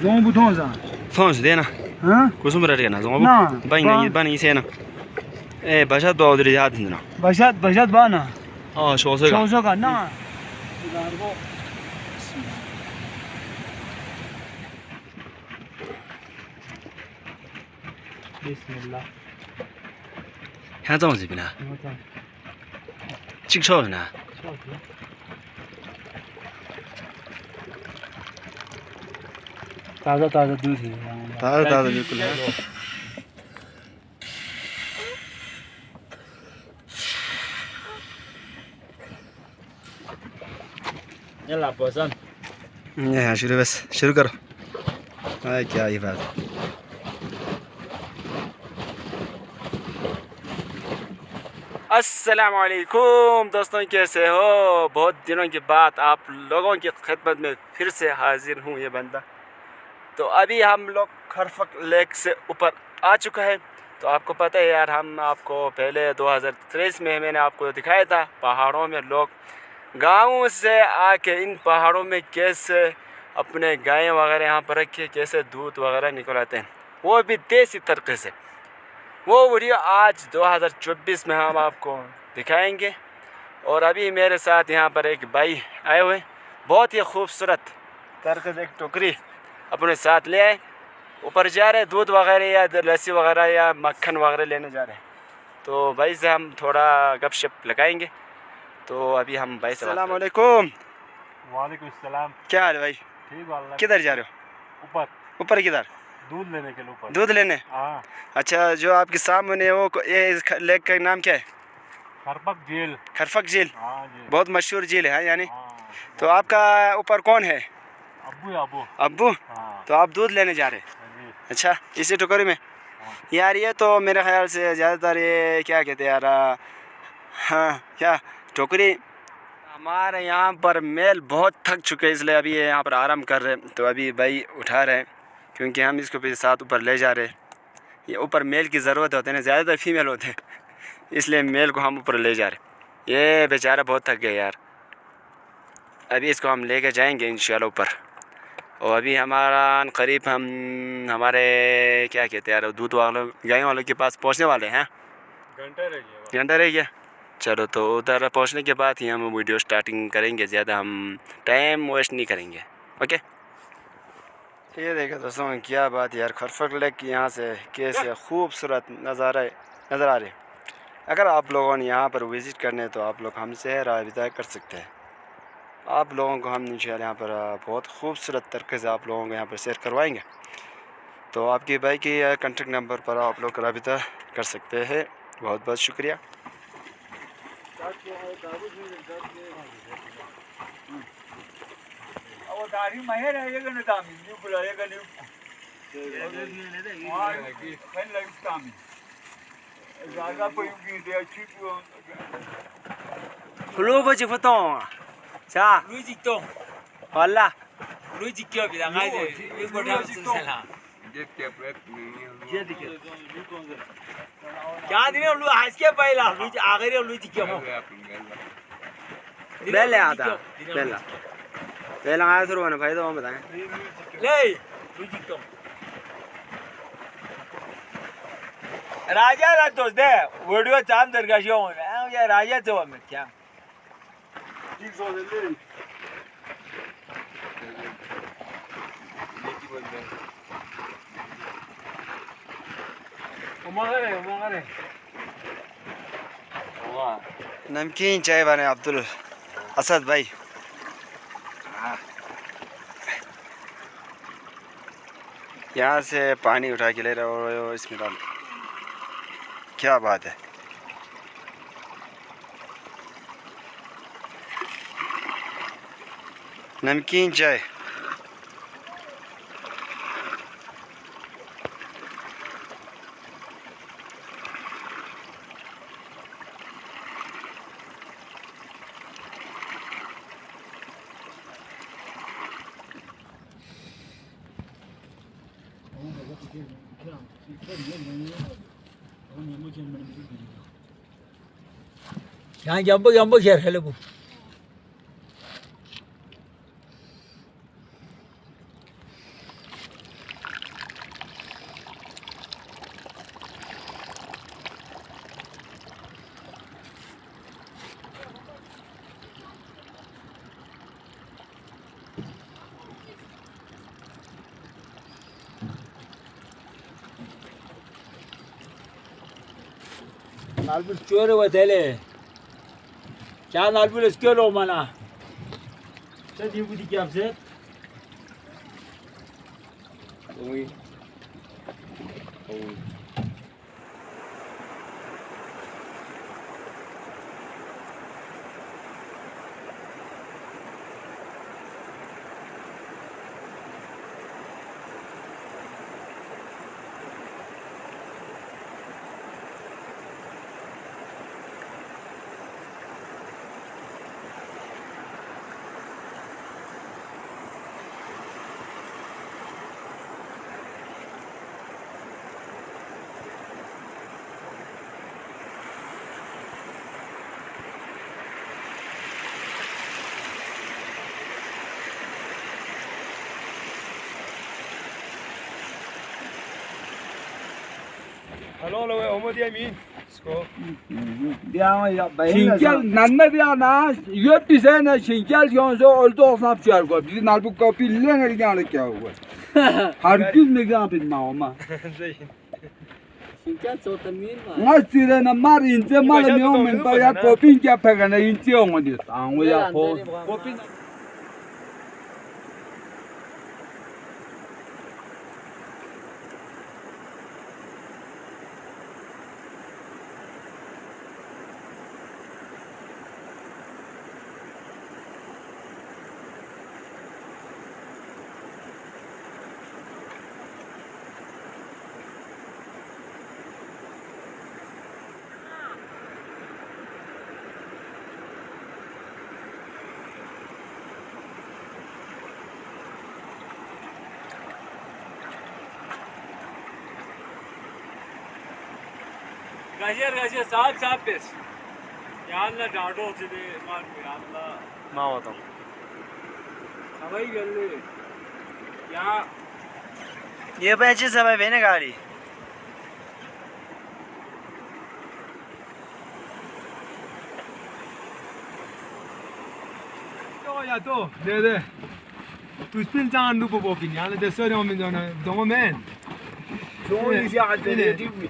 Zon buton za. Fons dena. Ha? Kusum rargana zon Na, bu. Bani sena. Başat bağudri yadındına. Başat bana. Aa şosa. Çoğuza ka na. Bismillah. Ha zon zibina. Çık şovna. ताज़ा ताज़ा दूध है ताज़ा बिल्कुल है Yalla पसंद हाँ शुरू बस शुरू करो हाँ क्या ये बात अस्सलाम वालेकुम दोस्तों, कैसे हो? बहुत दिनों के बाद आप लोगों की खिदमत में फिर से हाजिर हूँ ये बंदा। तो अभी हम लोग खरफक लेक से ऊपर आ चुका है। तो आपको पता है यार, हम आपको पहले 2023 में मैंने आपको दिखाया था पहाड़ों में लोग गाँव से आके इन पहाड़ों में कैसे अपने गायें वगैरह यहाँ पर रख के कैसे दूध वगैरह निकलाते हैं, वो भी देसी तरीके से। वो वीडियो आज 2024 में हम आपको दिखाएंगे। और अभी मेरे साथ यहाँ पर एक भाई आए हुए, बहुत ही खूबसूरत तरीके से एक टोकरी अपने साथ ले आए, ऊपर जा रहे दूध वगैरह या लस्सी वगैरह या मक्खन वगैरह लेने जा रहे हैं। तो भाई से हम थोड़ा गपशप लगाएंगे। तो अभी हम भाई से अस्सलाम वालेकुम। वालेकुम सलाम। क्या हाल है भाई? ठीक वाला। किधर जा रहे हो? ऊपर। ऊपर किधर? दूध लेने के लिए ऊपर। दूध लेने? हाँ। अच्छा, जो आपके सामने वो ये लेक का नाम क्या है? खरफक झील। खरफक झील? हाँ जी। बहुत मशहूर झील है यानी। हाँ। तो आपका ऊपर कौन है? अब्बू। अब्बू। अब्बू? हाँ। तो आप दूध लेने जा रहे हैं? अच्छा, इसी टोकरी में? हाँ। यार ये तो मेरे ख्याल से ज़्यादातर ये क्या कहते हैं यार, हाँ क्या टोकरी। हमारे यहाँ पर मेल बहुत थक चुके हैं, इसलिए अभी यहाँ पर आराम कर रहे हैं। तो अभी भाई उठा रहे हैं क्योंकि हम इसको फिर साथ ऊपर ले जा रहे हैं। ये ऊपर मेल की ज़रूरत होती है ना, ज़्यादातर फीमेल होते हैं, इसलिए मेल को हम ऊपर ले जा रहे हैं। ये बेचारा बहुत थक गया यार। अभी इसको हम लेके जाएंगे इंशाल्लाह ऊपर। और अभी हमारा करीब हम हमारे क्या कहते हैं यार दूध वालों गाय वालों के पास पहुंचने वाले हैं। घंटा रह गया। चलो, तो उधर पहुंचने के बाद ही हम वीडियो स्टार्टिंग करेंगे, ज़्यादा हम टाइम वेस्ट नहीं करेंगे। ओके। ये देखो दोस्तों, क्या बात यार, खरफक लेक यहाँ से कैसे खूबसूरत नज़ारा नज़र आ रहे। अगर आप लोगों ने यहाँ पर विज़िट करने तो आप लोग हमसे राबिता कर सकते हैं। आप लोगों को हम इंशाल्लाह यहाँ पर बहुत खूबसूरत तरीके से आप लोगों को यहाँ पर शेयर करवाएंगे। तो आपके भाई के कॉन्टेक्ट नंबर पर आप लोग राबिता कर सकते हैं। बहुत बहुत शुक्रिया। 자, 루이직동. wallah. 루이직기업이다. 가야지. 이거 다 쓰잖아. क्या दिन लू हंस के पहला लू आगे लू जिक्यो पहले आता पहला आया शुरू होने भाई, तो हम बताएं ले लू जिक्यो राजा ला तो दे वीडियो चाम दरगाशियो ये राजा तो मैं क्या ठीक सो दे ले उमंगरे नमकीन चाय बने अब्दुल असद भाई। यहाँ से पानी उठा के ले रहे हो इसमें डाल, क्या बात है। नमकीन चाय यहाँ जंबो जंबो शेर है लोगों Nalbur çöre ve deli. Can nalbur eskelo mana. Sen diye bu dik yapsın. Ui. Ui. Hello, hello, how much mean? Sko. Şinkel nanne diya na yöp bize ne şinkel yonsa oldu olsam çağır ko. Bizi nalbur kapille ne diyanı kya huwa. Her gün ne yapın ma oma. Şinkel sotamin var. Ngasire na mar ince mal mi o men pa ya kopin kya pagana ince o ngodi. Ang ya po. Kopin Gajer साहब pace यार ना डांटो सीधे मार यार ना मैं होता हूँ सवाई गल्ले या ये पैचे सब है ना गाड़ी तो या तो दे तू स्पिल जान दो को बोकिन यार दे सर हम जाना दोनों में जों इसे आते ने टीवी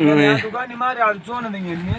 या दुकान मारे आर जोन देंगे ने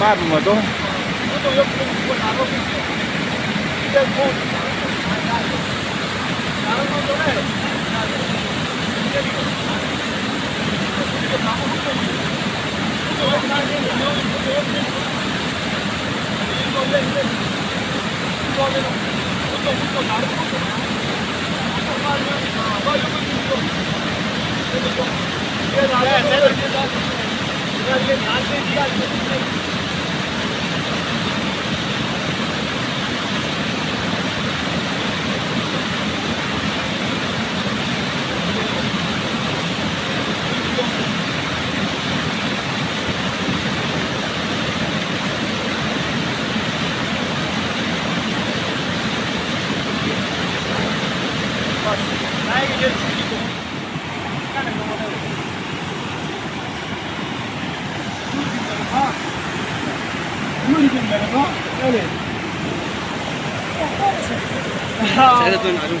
Map mà tôi Saya tuh naruh.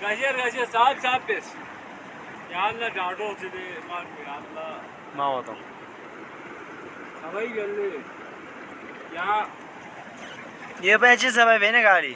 Gajer saat beş. Ya Allah dağda olsun de var mı ya Allah. मैं होता हूँ Havayı geldi. Ya ये पैंचीस है भाई वेने गाड़ी